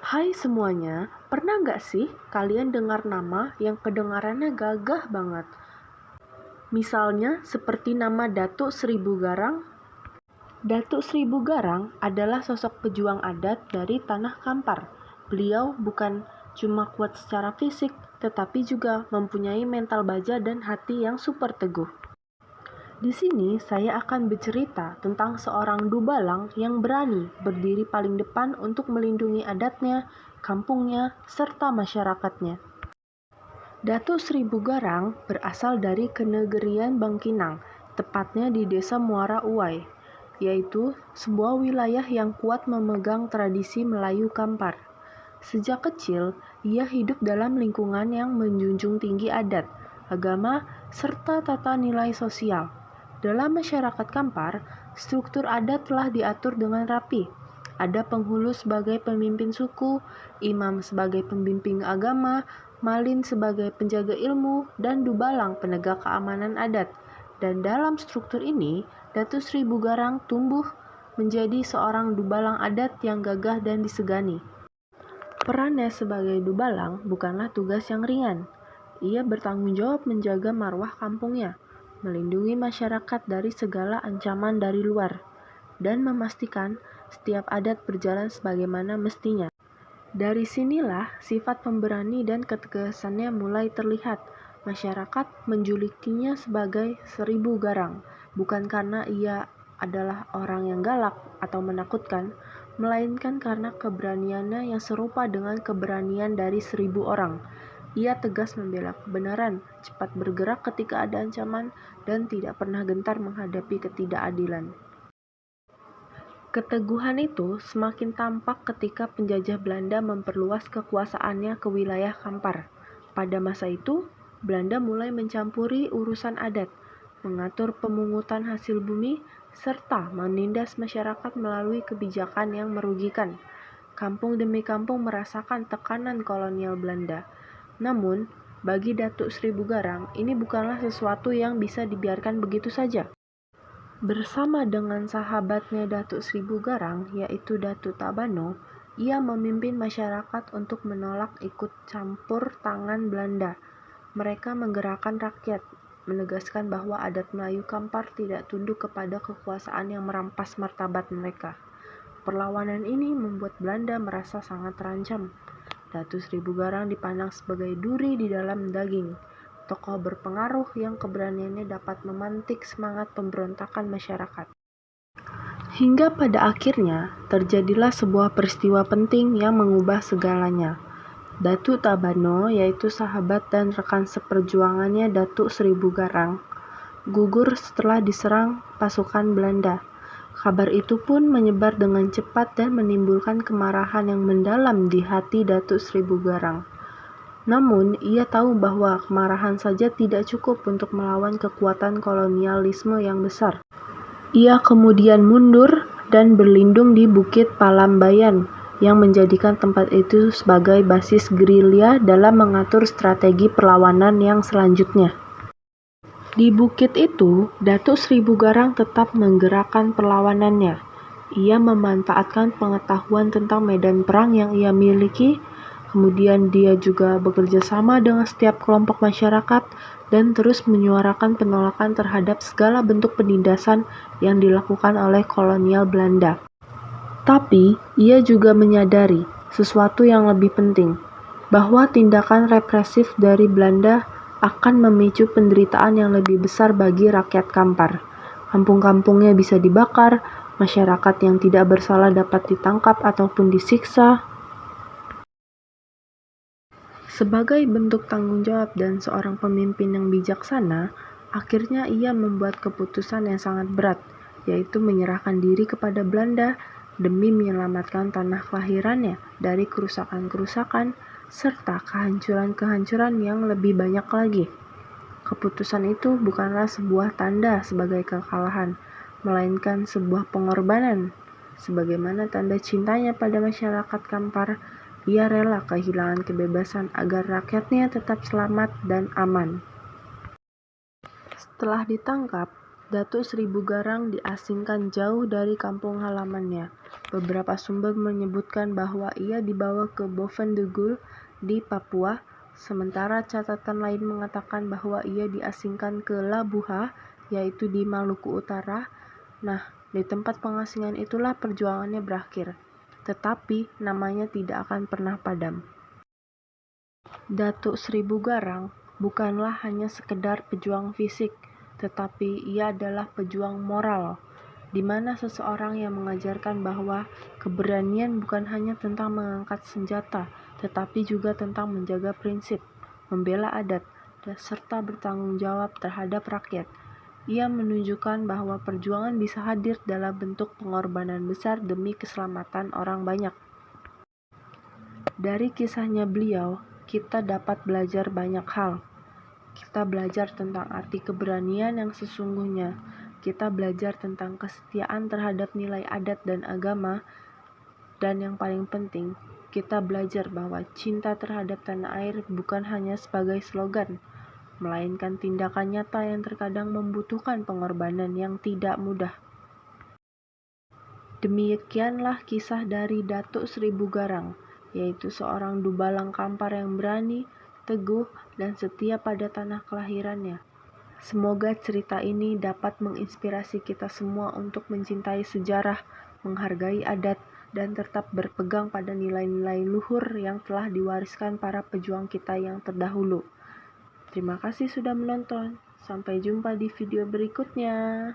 Hai semuanya, pernah nggak sih kalian dengar nama yang kedengarannya gagah banget? Misalnya seperti nama Datuk Seribu Garang. Datuk Seribu Garang adalah sosok pejuang adat dari Tanah Kampar. Beliau bukan cuma kuat secara fisik, tetapi juga mempunyai mental baja dan hati yang super teguh. Di sini saya akan bercerita tentang seorang dubalang yang berani berdiri paling depan untuk melindungi adatnya, kampungnya, serta masyarakatnya. Datuk Seribu Garang berasal dari Kenegerian Bangkinang, tepatnya di Desa Muara Uwai, yaitu sebuah wilayah yang kuat memegang tradisi Melayu Kampar. Sejak kecil, ia hidup dalam lingkungan yang menjunjung tinggi adat, agama, serta tata nilai sosial. Dalam masyarakat Kampar, struktur adat telah diatur dengan rapi. Ada penghulu sebagai pemimpin suku, imam sebagai pembimbing agama, malin sebagai penjaga ilmu, dan dubalang penegak keamanan adat. Dan dalam struktur ini, Datuk Seribu Garang tumbuh menjadi seorang dubalang adat yang gagah dan disegani. Perannya sebagai dubalang bukanlah tugas yang ringan. Ia bertanggung jawab menjaga marwah kampungnya, melindungi masyarakat dari segala ancaman dari luar, dan memastikan setiap adat berjalan sebagaimana mestinya. Dari sinilah sifat pemberani dan ketegasannya mulai terlihat. Masyarakat menjulukinya sebagai Seribu Garang, bukan karena ia adalah orang yang galak atau menakutkan, melainkan karena keberaniannya yang serupa dengan keberanian dari 1.000 orang. Ia tegas membela kebenaran, cepat bergerak ketika ada ancaman, dan tidak pernah gentar menghadapi ketidakadilan. Keteguhan itu semakin tampak ketika penjajah Belanda memperluas kekuasaannya ke wilayah Kampar. Pada masa itu, Belanda mulai mencampuri urusan adat, mengatur pemungutan hasil bumi, serta menindas masyarakat melalui kebijakan yang merugikan. Kampung demi kampung merasakan tekanan kolonial Belanda. Namun, bagi Datuk Seribu Garang, ini bukanlah sesuatu yang bisa dibiarkan begitu saja. Bersama dengan sahabatnya Datuk Seribu Garang, yaitu Datuk Tabano, ia memimpin masyarakat untuk menolak ikut campur tangan Belanda. Mereka menggerakkan rakyat, menegaskan bahwa adat Melayu Kampar tidak tunduk kepada kekuasaan yang merampas martabat mereka. Perlawanan ini membuat Belanda merasa sangat terancam. Datuk Seribu Garang dipandang sebagai duri di dalam daging, tokoh berpengaruh yang keberaniannya dapat memantik semangat pemberontakan masyarakat. Hingga pada akhirnya, terjadilah sebuah peristiwa penting yang mengubah segalanya. Datuk Tabano, yaitu sahabat dan rekan seperjuangannya Datuk Seribu Garang, gugur setelah diserang pasukan Belanda. Kabar itu pun menyebar dengan cepat dan menimbulkan kemarahan yang mendalam di hati Datuk Seribu Garang. Namun, ia tahu bahwa kemarahan saja tidak cukup untuk melawan kekuatan kolonialisme yang besar. Ia kemudian mundur dan berlindung di Bukit Palambayan, yang menjadikan tempat itu sebagai basis gerilya dalam mengatur strategi perlawanan yang selanjutnya. Di bukit itu, Datuk Seribu Garang tetap menggerakkan perlawanannya. Ia memanfaatkan pengetahuan tentang medan perang yang ia miliki. Kemudian dia juga bekerja sama dengan setiap kelompok masyarakat dan terus menyuarakan penolakan terhadap segala bentuk penindasan yang dilakukan oleh kolonial Belanda. Tapi, ia juga menyadari sesuatu yang lebih penting, bahwa tindakan represif dari Belanda akan memicu penderitaan yang lebih besar bagi rakyat Kampar. Kampung-kampungnya bisa dibakar, masyarakat yang tidak bersalah dapat ditangkap ataupun disiksa. Sebagai bentuk tanggung jawab dan seorang pemimpin yang bijaksana, akhirnya ia membuat keputusan yang sangat berat, yaitu menyerahkan diri kepada Belanda demi menyelamatkan tanah kelahirannya dari kerusakan-kerusakan serta kehancuran-kehancuran yang lebih banyak lagi. Keputusan itu bukanlah sebuah tanda sebagai kekalahan, melainkan sebuah pengorbanan. Sebagaimana tanda cintanya pada masyarakat Kampar, ia rela kehilangan kebebasan agar rakyatnya tetap selamat dan aman. Setelah ditangkap, Datuk Seribu Garang diasingkan jauh dari kampung halamannya. Beberapa sumber menyebutkan bahwa ia dibawa ke Bovendegul di Papua, sementara catatan lain mengatakan bahwa ia diasingkan ke Labuha, yaitu di Maluku Utara. Nah, di tempat pengasingan itulah perjuangannya berakhir. Tetapi namanya tidak akan pernah padam. Datuk Seribu Garang bukanlah hanya sekedar pejuang fisik, tetapi ia adalah pejuang moral, di mana seseorang yang mengajarkan bahwa keberanian bukan hanya tentang mengangkat senjata, tetapi juga tentang menjaga prinsip, membela adat, serta bertanggung jawab terhadap rakyat. Ia menunjukkan bahwa perjuangan bisa hadir dalam bentuk pengorbanan besar demi keselamatan orang banyak. Dari kisahnya beliau, kita dapat belajar banyak hal. Kita belajar tentang arti keberanian yang sesungguhnya. Kita belajar tentang kesetiaan terhadap nilai adat dan agama. Dan yang paling penting, kita belajar bahwa cinta terhadap tanah air bukan hanya sebagai slogan, melainkan tindakan nyata yang terkadang membutuhkan pengorbanan yang tidak mudah. Demikianlah kisah dari Datuk Seribu Garang, yaitu seorang dubalang Kampar yang berani, teguh, dan setia pada tanah kelahirannya. Semoga cerita ini dapat menginspirasi kita semua untuk mencintai sejarah, menghargai adat, dan tetap berpegang pada nilai-nilai luhur yang telah diwariskan para pejuang kita yang terdahulu. Terima kasih sudah menonton. Sampai jumpa di video berikutnya.